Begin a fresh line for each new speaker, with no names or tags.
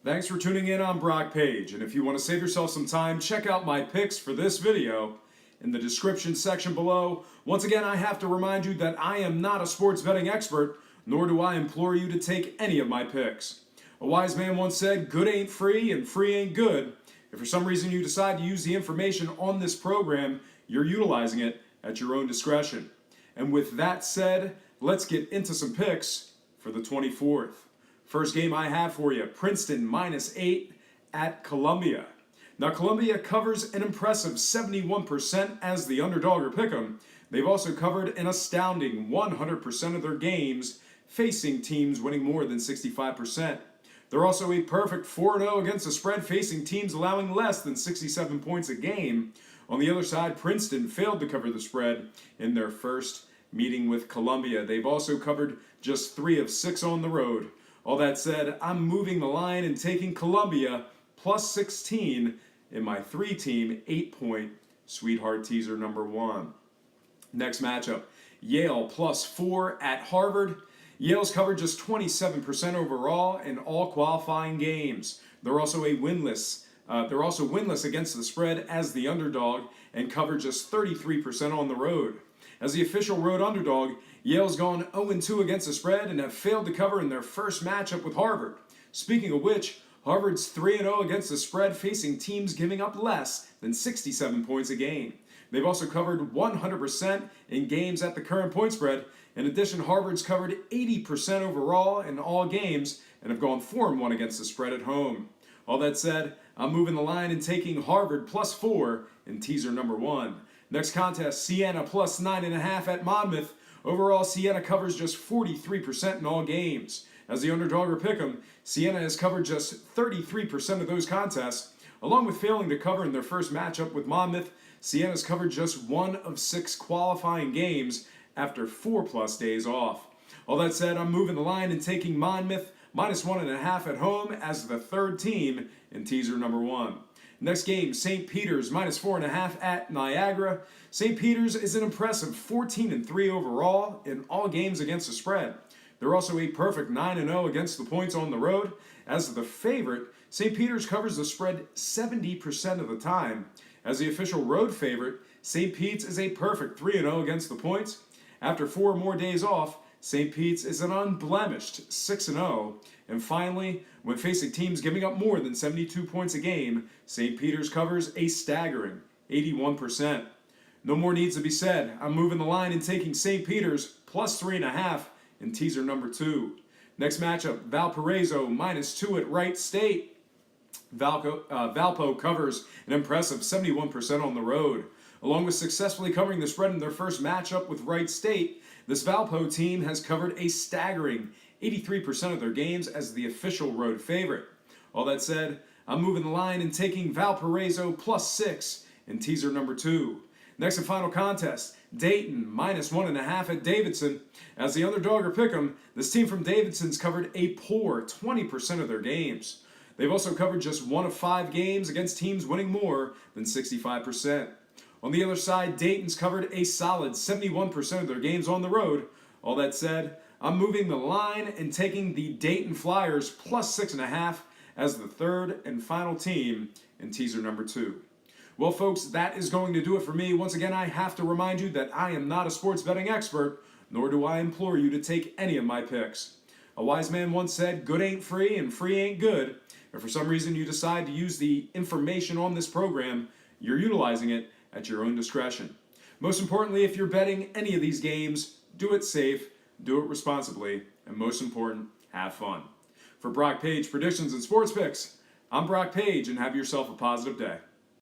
Thanks for tuning in on Brock Page, and if you want to save yourself some time, check out my picks for this video in the description section below. Once again, I have to remind you that I am not a sports betting expert, nor do I implore you to take any of my picks. A wise man once said, good ain't free and free ain't good. If for some reason you decide to use the information on this program, you're utilizing it at your own discretion. And with that said, let's get into some picks for the 24th. First game I have for you, Princeton -8 at Columbia. Now Columbia covers an impressive 71% as the underdog or pick'em. They've also covered an astounding 100% of their games, facing teams winning more than 65%. They're also a perfect 4-0 against the spread, facing teams allowing less than 67 points a game. On the other side, Princeton failed to cover the spread in their first meeting with Columbia. They've also covered just 3 of 6 on the road. All that said, I'm moving the line and taking Columbia +16 in my 3-team 8-point Sweetheart Teaser number 1. Next matchup, Yale +4 at Harvard. Yale's covered just 27% overall in all qualifying games. They're also winless against the spread as the underdog and cover just 33% on the road. As the official road underdog, Yale's gone 0-2 against the spread and have failed to cover in their first matchup with Harvard. Speaking of which, Harvard's 3-0 against the spread, facing teams giving up less than 67 points a game. They've also covered 100% in games at the current point spread. In addition, Harvard's covered 80% overall in all games and have gone 4-1 against the spread at home. All that said, I'm moving the line and taking Harvard +4 in teaser number 1. Next contest, Siena +9.5 at Monmouth. Overall, Siena covers just 43% in all games. As the underdog or pick'em, Siena has covered just 33% of those contests. Along with failing to cover in their first matchup with Monmouth, Siena's covered just 1 of 6 qualifying games after 4+ days off. All that said, I'm moving the line and taking Monmouth -1.5 at home as the 3rd team in teaser number 1. Next game, St. Peter's -4.5 at Niagara. St. Peter's is an impressive 14-3 overall in all games against the spread. They're also a perfect 9-0 against the points on the road. As the favorite, St. Peter's covers the spread 70% of the time. As the official road favorite, St. Pete's is a perfect 3-0 against the points. After 4 more days off, St. Pete's is an unblemished 6-0. And finally, when facing teams giving up more than 72 points a game, St. Peter's covers a staggering 81%. No more needs to be said. I'm moving the line and taking St. Peter's +3.5 in teaser number 2. Next matchup, Valparaiso -2 at Wright State. VALPO covers an impressive 71% on the road. Along with successfully covering the spread in their first matchup with Wright State, this VALPO team has covered a staggering 83% of their games as the official road favorite. All that said, I'm moving the line and taking Valparaiso +6 in teaser number 2. Next and final contest, Dayton -1.5 at Davidson. As the underdog or pick'em, this team from Davidson's covered a poor 20% of their games. They've also covered just 1 of 5 games against teams winning more than 65%. On the other side, Dayton's covered a solid 71% of their games on the road. All that said, I'm moving the line and taking the Dayton Flyers +6.5 as the 3rd and final team in teaser number 2. Well, folks, that is going to do it for me. Once again, I have to remind you that I am not a sports betting expert, nor do I implore you to take any of my picks. A wise man once said, good ain't free and free ain't good. If for some reason you decide to use the information on this program, you're utilizing it at your own discretion. Most importantly, if you're betting any of these games, do it safe, do it responsibly, and most important, have fun. For Brock Page Predictions and Sports Picks, I'm Brock Page, and have yourself a positive day.